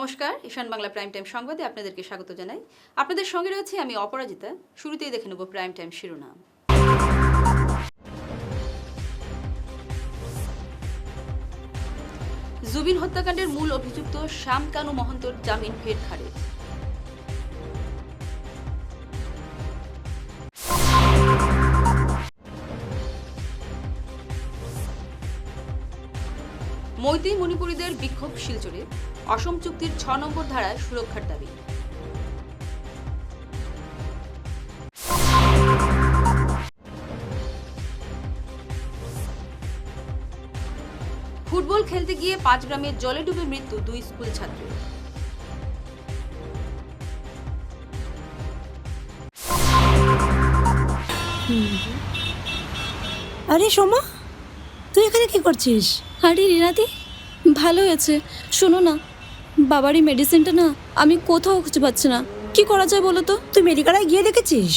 নমস্কার, ঈশান Bangla prime time সংবাদে আপনাদেরকে স্বাগত জানাই। আপনাদের সঙ্গে রয়েছে আমি অপরাজিতা। শুরুতেই দেখে নেব প্রাইম টাইম শিরোনাম। জুবিন হত্যাকাণ্ডের মূল অভিযুক্ত শ্যাম কানু মহন্তর জামিন ফের খারিজ। মৈতেই মণিপুরীদের বিক্ষোভ শিলচরে, অসম চুক্তির ৬ নম্বর ধারায় সুরক্ষার দাবি। ফুটবল খেলতে গিয়ে ৫ গ্রামে জলে ডুবে মৃত্যু ২ স্কুল ছাত্রের। আরে সোমা, তুই এখানে কি করছিস? আরে রিনাদি, ভালো হয়েছে। শোনো না, বাবারই মেডিসিনটা না আমি কোথাও খুঁজে পাচ্ছি না। কি করা যায় বলো তো? তুই মেডিকালায় গিয়ে দেখেছিস?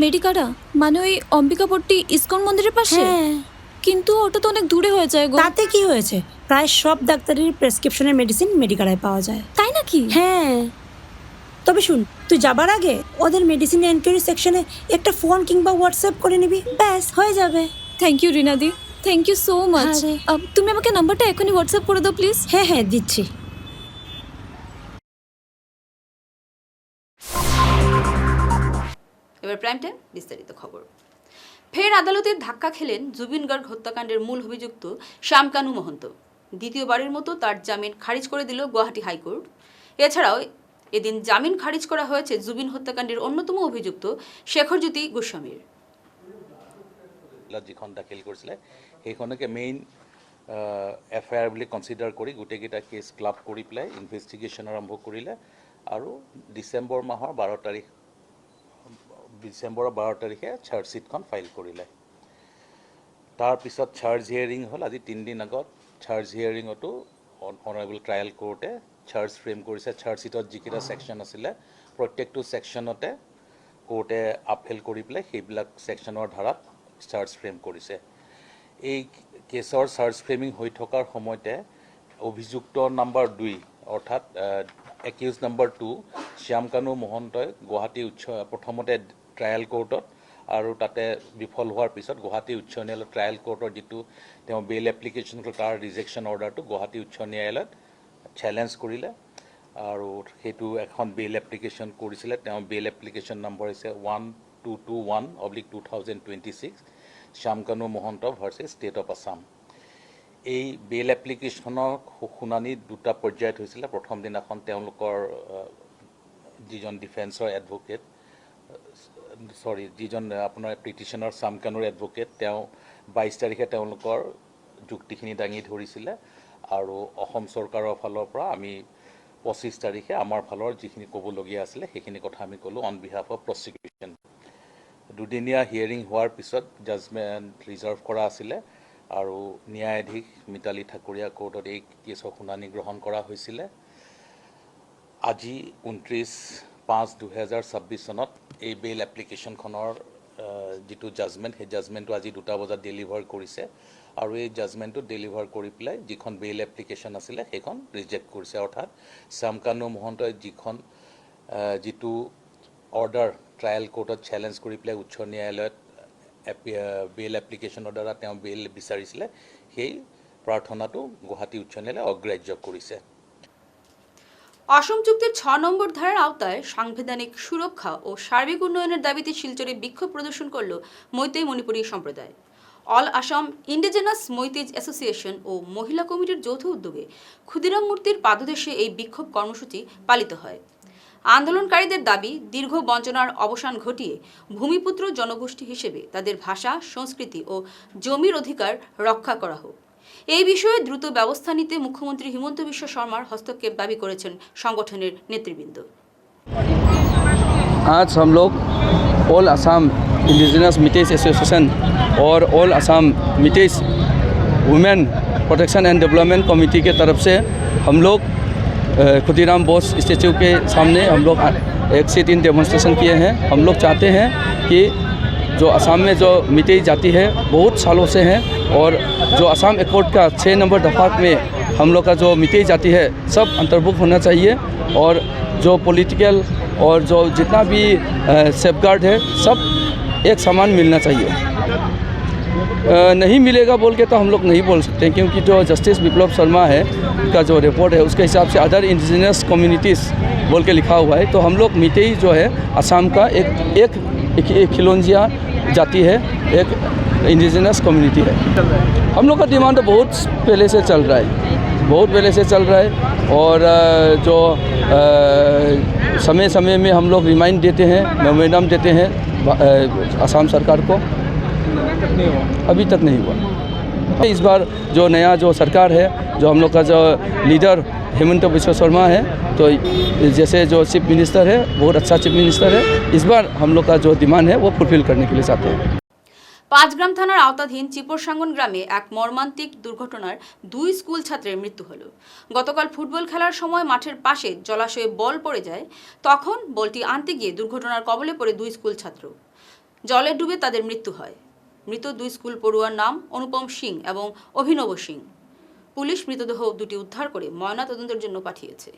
মেডিকারা মানে ওই অম্বিকাপট্টি ইসকন মন্দিরের পাশে? হ্যাঁ, কিন্তু ওটা তো অনেক দূরে হয়ে যায় গো। তাতে কি হয়েছে? প্রায় সব ডাক্তারের প্রেসক্রিপশনের মেডিসিন মেডিকালায় পাওয়া যায়। তাই নাকি? হ্যাঁ, তবে শুন, তুই যাবার আগে ওদের মেডিসিন এনকোয়ারি সেকশনে একটা ফোন কিংবা হোয়াটসঅ্যাপ করে নিবি, ব্যাস হয়ে যাবে। থ্যাংক ইউ রিনাদি, থ্যাংক ইউ সো মাচ। আরে। তুমি আমাকে নাম্বারটা এখনই হোয়াটসঅ্যাপ করে দাও প্লিজ। হ্যাঁ হ্যাঁ, দিচ্ছি। এবার প্রাইম টাইম বিস্তারিত খবর। ফের আদালতের ধাক্কা খেলেন জুবিন গার্গ হত্যাকাণ্ডের মূল অভিযুক্ত শ্যাম কানু মহন্ত। দ্বিতীয়বারের মতো তার জামিন খারিজ করে দিল গুয়াহাটি হাইকোর্ট। এছাড়াও এদিন জামিন খারিজ করা হয়েছে জুবিন হত্যাকাণ্ডের অন্যতম অভিযুক্ত শেখরজ্যোতি গোস্বামীর। যিখন দাখিল কৰিছিলে সেইখনকে মেইন এফআইআৰ বুলি কনচিডাৰ কৰি গোটেইকেইটা কেছ ক্লাব কৰি পেলাই ইনভেষ্টিগেশ্যন আৰম্ভ কৰিলে আৰু ডিচেম্বৰৰ 12 তাৰিখে চাৰ্জশ্বিটখন ফাইল কৰিলে। তাৰপিছত চাৰ্জ হিয়াৰিং হ'ল আজি 3 দিন আগত। চাৰ্জ হিয়াৰিঙতো অনাৰেবল ট্ৰায়েল কোৰ্টে চাৰ্জ ফ্ৰেম কৰিছে। চাৰ্জশ্বিটত যিকেইটা ছেকশ্যন আছিলে প্ৰত্যেকটো ছেকশ্যনতে কোৰ্টে আপহেল কৰি পেলাই সেইবিলাক ছেকশ্যনৰ ধাৰাত চাৰ্জ ফ্ৰেম কৰিছে। এই কেছৰ চাৰ্জ ফ্ৰেমিং হৈ থকাৰ সময়তে অভিযুক্ত নম্বৰ 2 অৰ্থাৎ একিউজ নম্বৰ 2 শ্যাম কানু মহন্তই গুৱাহাটী প্ৰথমতে ট্ৰায়েল কোৰ্টত আৰু তাতে বিফল হোৱাৰ পিছত গুৱাহাটী উচ্চ ন্যায়ালয়ৰ ট্ৰায়েল কোৰ্টৰ যিটো তেওঁ বেইল এপ্লিকেশ্যন তাৰ ৰিজেকশ্যন অৰ্ডাৰটো গুৱাহাটী উচ্চ ন্যায়ালয়ত চেলেঞ্জ কৰিলে আৰু সেইটো এখন বেইল এপ্লিকেশ্যন কৰিছিলে। তেওঁ বেইল এপ্লিকেশ্যন নম্বৰ হৈছে 1221/2026 Shyam Kanu Mahanta versus state of Assam. এই বেইল এপ্লিকেশ্যনৰ শুনানি দুটা পৰ্যায়ত হৈছিলে। প্ৰথম দিনাখন তেওঁলোকৰ যিজন ডিফেন্সৰ এডভকেট যিজন আপোনাৰ পিটিশ্যনৰ শ্যাম কানুৰ এডভকেট, তেওঁ 22 তাৰিখে তেওঁলোকৰ যুক্তিখিনি দাঙি ধৰিছিলে আৰু অসম চৰকাৰৰ ফালৰ পৰা আমি 25 তাৰিখে আমাৰ ফালৰ যিখিনি ক'বলগীয়া আছিলে সেইখিনি কথা আমি ক'লোঁ অন বিহাফ অফ প্ৰচিকিউশ্যন। দুদিনীয়া হিয়াৰিং হোৱাৰ পিছত জাজমেণ্ট ৰিজাৰ্ভ কৰা আছিলে আৰু ন্যায়াধীশ মিতালী ঠাকুৰীয়া কোৰ্টত এই কেছৰ শুনানি গ্ৰহণ কৰা হৈছিলে। আজি 29/5/2026 চনত এই বেইল এপ্লিকেশ্যনখনৰ যিটো জাজমেণ্ট, সেই জাজমেণ্টটো আজি 2টা বজাত ডেলিভাৰ কৰিছে আৰু এই জাজমেণ্টটো ডেলিভাৰ কৰি পেলাই যিখন বেইল এপ্লিকেশ্যন আছিলে সেইখন ৰিজেক্ট কৰিছে। অৰ্থাৎ শ্যাম কানু মহন্তই যিটো অৰ্ডাৰ ট্ৰায়েল কোৰ্টত চেলেঞ্জ কৰি পেলাই উচ্চ ন্যায়ালয়ত বেইল এপ্লিকেশ্যনৰ দ্বাৰা তেওঁ বেইল বিচাৰিছিলে, সেই প্ৰাৰ্থনাটো গুৱাহাটী উচ্চ ন্যায়ালয়ে অগ্ৰাহ্য কৰিছে। অসম চুক্তির ৬ নম্বর ধারার আওতায় সাংবিধানিক সুরক্ষা ও সার্বিক উন্নয়নের দাবিতে শিলচরে বিক্ষোভ প্রদর্শন করল মৈতেই মণিপুরী সম্প্রদায়। অল আসাম ইন্ডিজেনাস মৈতেজ অ্যাসোসিয়েশন ও মহিলা কমিটির যৌথ উদ্যোগে ক্ষুদিরাম মূর্তির পাদদেশে এই বিক্ষোভ কর্মসূচি পালিত হয়। আন্দোলনকারীদের দাবি, দীর্ঘ বঞ্চনার অবসান ঘটিয়ে ভূমিপুত্র জনগোষ্ঠী হিসেবে তাদের ভাষা, সংস্কৃতি ও জমির অধিকার রক্ষা করা হোক। এই বিষয়ে দ্রুত ব্যবস্থা নিতে মুখ্যমন্ত্রী হিমন্ত বিশ্ব শর্মার হস্তক্ষেপ দাবি করেছেন সংগঠনের নেতৃবৃন্দ। आज हम लोग ऑल असम इंडिजिनस मिटेज एसोसिएशन और ऑल असम मिटेज women protection and development committee के तरफ से हम लोग खुदीराम बोस स्टैचू के सामने हम लोग 1 से 3 डेमोन्स्ट्रेशन किए हैं। हम लोग चाहते हैं कि जो असम में जो मिटेज जाति है बहुत सालों से हैं और जो असम एकॉर्ड का 6 नंबर दफा में हम लोग का जो मिट्टी जाति है सब अंतर्भुक्त होना चाहिए और जो पॉलिटिकल और जो जितना भी सेफगार्ड है सब एक समान मिलना चाहिए। नहीं मिलेगा बोल के तो हम लोग नहीं बोल सकते, क्योंकि जो जस्टिस विप्लव शर्मा है का जो रिपोर्ट है उसके हिसाब से अदर इंडिजिनस कम्युनिटीज़ बोल के लिखा हुआ है। तो हम लोग मितेई जो है असम का एक खिलौंजिया जाति है, एक इंडिजिनस कम्युनिटी है। हम लोग का डिमांड तो बहुत पहले से चल रहा है, बहुत पहले से चल रहा है। और जो समय समय में हम लोग रिमाइंड देते हैं, मेमोरेंडम देते हैं असम सरकार को, अभी तक नहीं हुआ। इस बार जो नया जो सरकार है, जो हम लोग का जो लीडर हेमंत बिश्व शर्मा है, तो जैसे जो चीफ मिनिस्टर है बहुत अच्छा चीफ मिनिस्टर है, इस बार हम लोग का जो डिमांड है वो फुलफिल करने के लिए चाहते हैं। পাঁচগ্রাম থানার আওতাধীন চিপরসাঙ্গন গ্রামে এক মর্মান্তিক দুর্ঘটনার 2 স্কুল ছাত্রের মৃত্যু হলো। গতকাল ফুটবল খেলার সময় মাঠের পাশে জলাশয়ে বল পড়ে যায়, তখন বলটি আনতে গিয়ে দুর্ঘটনার কবলে পড়ে 2 স্কুল ছাত্র। জলে ডুবে তাদের মৃত্যু হয়। মৃত 2 স্কুল পড়ুয়ার নাম অনুপম সিং এবং অভিনব সিং। পুলিশ মৃতদেহ দুটি উদ্ধার করে ময়নাতদন্তের জন্য পাঠিয়েছে।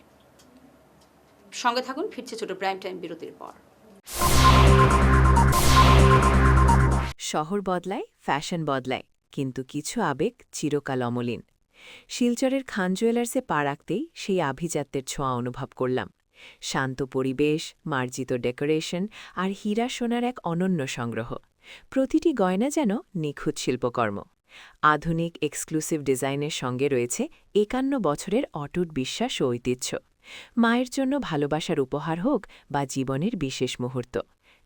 সঙ্গে থাকুন, ফিরছে ছোট প্রাইম টাইম বিরতির পর। শহর বদলায়, ফ্যাশন বদলায়, কিন্তু কিছু আবেগ চিরকাল অমলিন। শিলচরের খান জুয়েলার্সে পা রাখতেই সেই আভিজাত্যের ছোঁয়া অনুভব করলাম। শান্ত পরিবেশ, মার্জিত ডেকোরেশন আর হীরা সোনার এক অনন্য সংগ্রহ। প্রতিটি গয়না যেন নিখুঁত শিল্পকর্ম। আধুনিক এক্সক্লুসিভ ডিজাইনের সঙ্গে রয়েছে 51 বছরের অটুট বিশ্বাস ও ঐতিহ্য। মায়ের জন্য ভালোবাসার উপহার হোক বা জীবনের বিশেষ মুহূর্ত,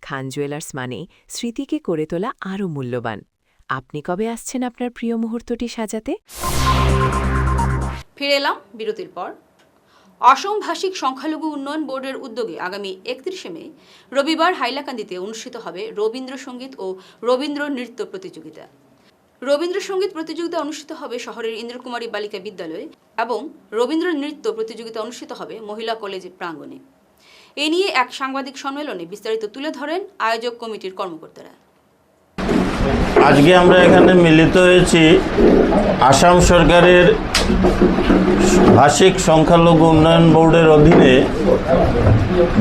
খান জুয়েলার্স মানেই স্মৃতিকে করে তোলা আরও মূল্যবান। আপনি কবে আসছেন আপনার প্রিয় মুহূর্তটি সাজাতে? ফিরে এলাম বিরতির পর। অসম ভাষিক সংখ্যালঘু উন্নয়ন বোর্ডের উদ্যোগে আগামী 31শে মে রবিবার হাইলাকান্দিতে অনুষ্ঠিত হবে রবীন্দ্রসঙ্গীত ও রবীন্দ্র নৃত্য প্রতিযোগিতা। রবীন্দ্রসঙ্গীত প্রতিযোগিতা অনুষ্ঠিত হবে শহরের ইন্দ্রকুমারী বালিকা বিদ্যালয়ে এবং রবীন্দ্র নৃত্য প্রতিযোগিতা অনুষ্ঠিত হবে মহিলা কলেজ প্রাঙ্গণে। এ নিয়ে এক সাংবাদিক সম্মেলনে বিস্তারিত তুলে ধরেন আয়োজক কমিটির কর্মকর্তারা। আজকে আমরা এখানে মিলিত হয়েছি আসাম সরকারের ভাষিক সংখ্যালঘু উন্নয়ন বোর্ডের অধীনে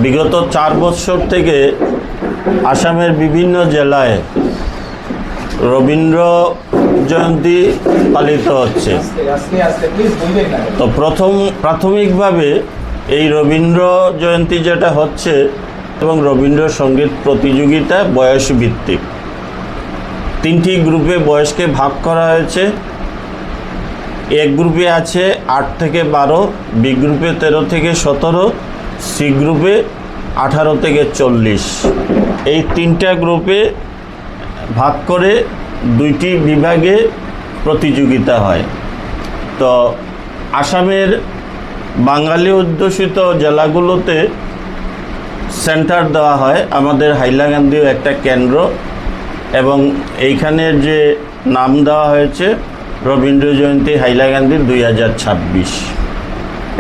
বিগত 4 বছর থেকে আসামের বিভিন্ন জেলায় রবীন্দ্র জয়ন্তী পালিত হচ্ছে। তো প্রাথমিকভাবে এই রবীন্দ্র জয়ন্তী যেটা হচ্ছে এবং রবীন্দ্রসঙ্গীত প্রতিযোগিতা বয়সভিত্তিক। 3টি গ্রুপে বয়সকে ভাগ করা হয়েছে। এক গ্রুপে আছে 8 থেকে 12, বি গ্রুপে 13 থেকে 17, সি গ্রুপে 18 থেকে 40। এই 3টা গ্রুপে ভাগ করে 2টি বিভাগে প্রতিযোগিতা হয়। তো আসামের বাঙালি অধ্যুষিত জেলাগুলোতে সেন্টার দেওয়া হয়। আমাদের হাইলাকান্দিও একটা কেন্দ্র এবং এইখানের যে নাম দেওয়া হয়েছে রবীন্দ্র জয়ন্তী হাইলাকান্দি 2026।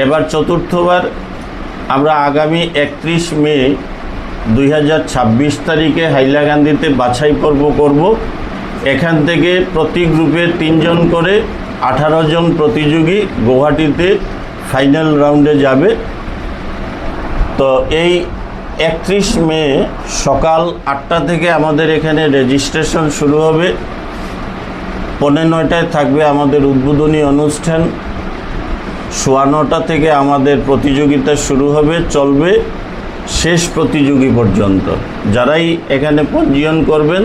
এবার চতুর্থবার আমরা আগামী 31 মে 2026 তারিখে হাইলাকান্দিতে বাছাই পর্ব করব। এখান থেকে প্রতি গ্রুপে 3 জন করে 18 জন প্রতিযোগী গুয়াহাটিতে ফাইনাল রাউন্ডে যাবে। তো এই 31 মে সকাল 8টা থেকে আমাদের এখানে রেজিস্ট্রেশন শুরু হবে। 9:15টায় থাকবে আমাদের উদ্বোধনী অনুষ্ঠান। 9:15টা থেকে আমাদের প্রতিযোগিতা শুরু হবে, চলবে শেষ প্রতিযোগী পর্যন্ত। যারাই এখানে পঞ্জীয়ন করবেন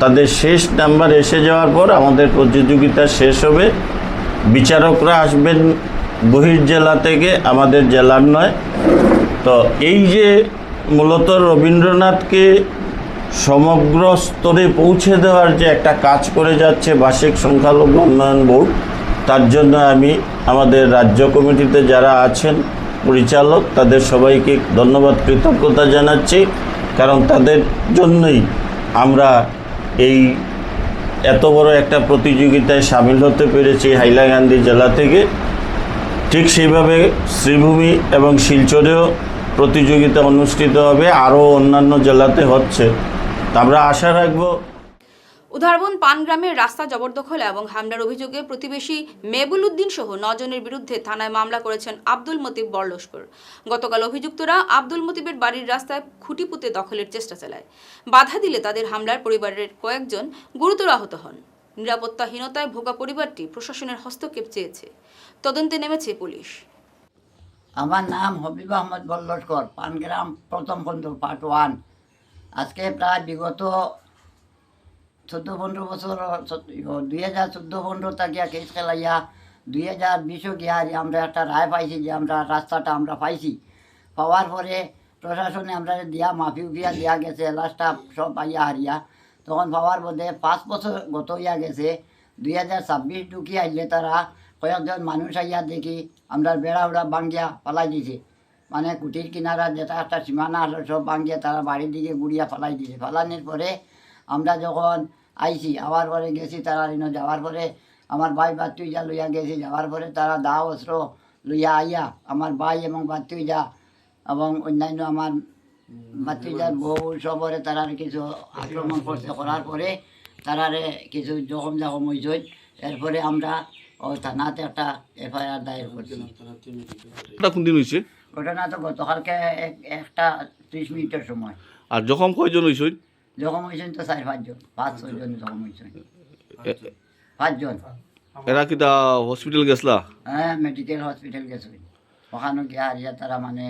তাদের শেষ নাম্বার এসে যাওয়ার পর আমাদের প্রতিযোগিতা শেষ হবে। বিচারকরা আসবেন বহির্জেলা থেকে, আমাদের জেলার নয়। তো এই যে মূলত রবীন্দ্রনাথকে সমগ্র স্তরে পৌঁছে দেওয়ার যে একটা কাজ করে যাচ্ছে ভাষিক সংখ্যালঘু উন্নয়ন বোর্ড, তার জন্য আমি আমাদের রাজ্য কমিটিতে যারা আছেন পরিচালক তাদের সবাইকে ধন্যবাদ, কৃতজ্ঞতা জানাচ্ছি। কারণ তাদের জন্যই আমরা এই এত বড় একটা প্রতিযোগিতায় সামিল হতে পেরেছি হাইলাকান্দি জেলা থেকে। ঠিক সেইভাবে শ্রীভূমি এবং শিলচরেও প্রতিযোগিতা অনুষ্ঠিত হবে, আরও অন্যান্য জেলাতে হচ্ছে। আমরা আশা রাখব। উদাহরণ পানগ্রামের রাস্তা জবরদখল এবং হামলার অভিযোগে প্রতিবেশী মেবুল উদ্দিন সহ 9 জনের বিরুদ্ধে থানায় মামলা করেছেন আব্দুল মতিব বড়লস্কর। গতকাল অভিযুক্তরা আব্দুল মতিবের বাড়ির রাস্তায় খুঁটি পুঁতে দখলের চেষ্টা চালায়। বাধা দিলে তাদের হামলার পরিবারের কয়েকজন গুরুতর আহত হন। নিরাপত্তাহীনতায় ভোগা পরিবারটি প্রশাসনের হস্তক্ষেপ চেয়েছে। তদন্তে নেমেছে পুলিশ। আমার নাম হবিব আহমদ বল্লস্কর, পানগ্রাম প্রথম খণ্ড পার্ট 1। আজকে প্রায় বিগত 14-15 বছর 2014-15 তাকিয়া কেস খেলাইয়া 2020 গিয়া আমরা একটা রায় পাইছি যে আমরা রাস্তাটা আমরা পাইছি। পাওয়ার পরে প্রশাসনে আমরা দিয়া মাফি উফিয়া দিয়া গেছে, লাস্টটা সব পাইয়া হারিয়া। তখন পাওয়ার বোধে 5 বছর গত হইয়া গেছে। 2026 ঢুকি আইলে তারা কয়েকজন মানুষ আইয়া দেখি আমরা বেড়া উড়া ভাঙ্গিয়া পালাই দিছে। মানে কুটির কিনারা যেটা একটা সীমানা হলো সব ভাঙ্গিয়া তারা বাড়ির দিকে গুড়িয়া ফালাই দিছে। ফালানোর পরে আমরা যখন আইছি, আবার পরে গেছি তারা যাওয়ার পরে আমার ভাই বাতুইজা লইয়া গেছি। যাওয়ার পরে তারা দা অস্ত্র লইয়া আইয়া আমার ভাই এবং বাতুইজা এবং অন্যান্য আমার বাতুইজার বউ সবরে তারা কিছু আক্রমণ করছে। করার পরে তারারে কিছু জখম হয়েছে। এরপরে আমরা থানাতে একটা FIR দায়ের করছি। কোনদিন হয়েছে ঘটনা তো গতকালকে 1:30 মিনিটের সময়। আর জখম কয়জন হয়েছে? জখম হয়েছেন তো 4-5 জন, 5-6 জন জখম হয়েছেন। 5 জন। এরা কি তা হসপিটাল গেছলা? হ্যাঁ, মেডিকেল হসপিটাল গেছে। ওখানে গিয়া হারিয়া তারা মানে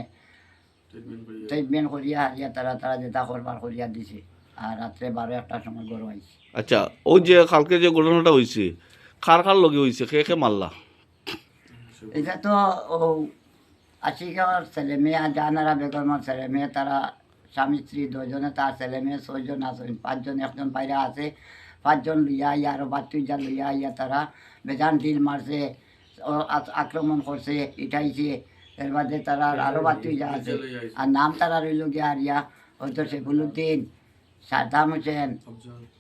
ট্রিটমেন্ট করিয়া হারিয়া তারা যেটা করবার করিয়া দিছে। আর রাত্রে 12-1টার সময় গরু আইছে। আচ্ছা, ওই যে কালকে যে ঘটনাটা হয়েছে কার লগে হয়েছে, কে মারলা? এটা তো ও আশিকার ছেলে মেয়ে জানারা বেগমের ছেলে মেয়ে, তারা স্বামী স্ত্রী 2 জনে, তার ছেলে মেয়ে 6 জন আছেন। 5 জন, একজন বাইরে আছে। 5 জন লইয়া আইয়া আরো বাতুইজা লইয়া আইয়া তারা বেজান ঢিল মারছে, আক্রমণ করছে, ইটাইছে। এর বাদে তারা আরো বাতুইজা আছে। আর নাম তারা রইল গিয়া হারিয়া হয়তো শেফুল উদ্দিন, সাদ্দাম হোসেন,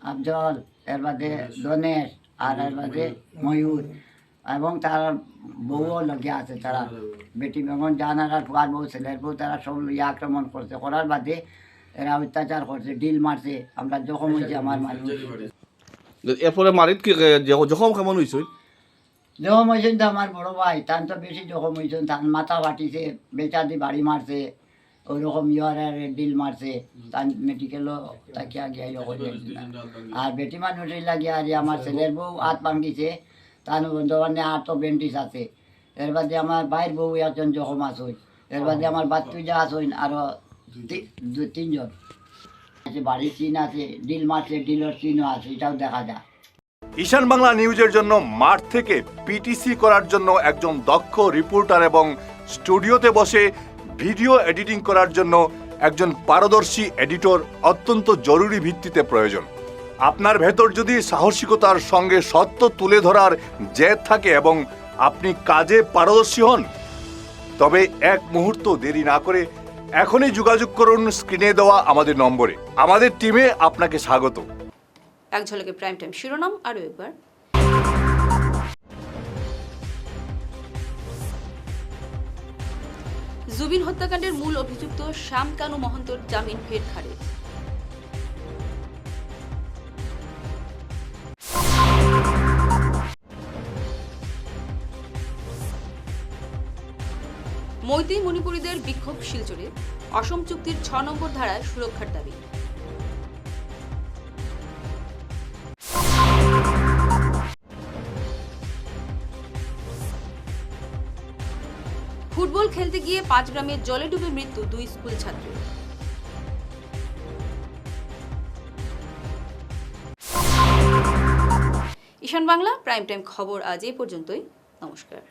আফজল, এর বাদে দনেশ, আর এর বাদে ময়ূর এবং তার বউও লগে আছে। তারা বেটি বেগম জানার ফুয়ার বউ, ছেলের বউ, তারা সব লইয়া আক্রমণ করছে। করার বাদে এরা অত্যাচার করছে, ডিল মারছে। আমরা জখম হয়েছে আমার মানুষ। এরপরে মারিত কি জখম কেমন হয়েছে? জখম হয়েছেন তো আমার বড় ভাই, তার তো বেশি জখম হয়েছেন। তার মাথা ফাটিছে, বেচা দিয়ে বাড়ি মারছে, ওইরকম ডিল মারছে। তার মেডিকেলও তাকিয়া গিয়া আর বেটি মানুষ লাগিয়া আর আমার ছেলের বউ হাত ভাঙিছে, তার বন্ধুবান্ধে আটও বেন্টিস আছে। এর বাদে আমার ভাইয়ের বউ একজন জখম আসই। এর বাদে আমার বাতুইজা আসইন আরো 2-3 জন। বাড়ির চিন আছে, ডিল মারছে, ডিলের চিনও আছে, এটাও দেখা যায়। ঈশান বাংলা নিউজের জন্য মাঠ থেকে পিটিসি করার জন্য একজন দক্ষ রিপোর্টার এবং স্টুডিওতে বসে ভিডিও এডিটিং করার জন্য একজন পারদর্শী এডিটর অত্যন্ত জরুরি ভিত্তিতে প্রয়োজন। আপনার ভেতর যদি সাহসিকতার সঙ্গে সত্য তুলে ধরার জেদ থাকে এবং আপনি কাজে পারদর্শী হন, তবে এক মুহূর্ত দেরি না করে এখনই যোগাযোগ করুন স্ক্রিনে দেওয়া আমাদের নম্বরে। আমাদের টিমে আপনাকে স্বাগত। এক ঝলকে প্রাইম টাইম শিরোনাম আরও একবার। জুবিন হত্যাকাণ্ডের মূল অভিযুক্ত শ্যাম কানু মহন্তর জামিন ফের খারিজ। মৈতেই মণিপুরীদের বিক্ষোভ শিলচরে, অসম চুক্তির 6 নম্বর ধারায় সুরক্ষার দাবি। ফুটবল খেলতে গিয়ে 5 গ্রামে জলে ডুবে মৃত্যু 2 স্কুল ছাত্রীর। ঈশান বাংলা প্রাইম টাইম খবর আজ এই পর্যন্তই। নমস্কার।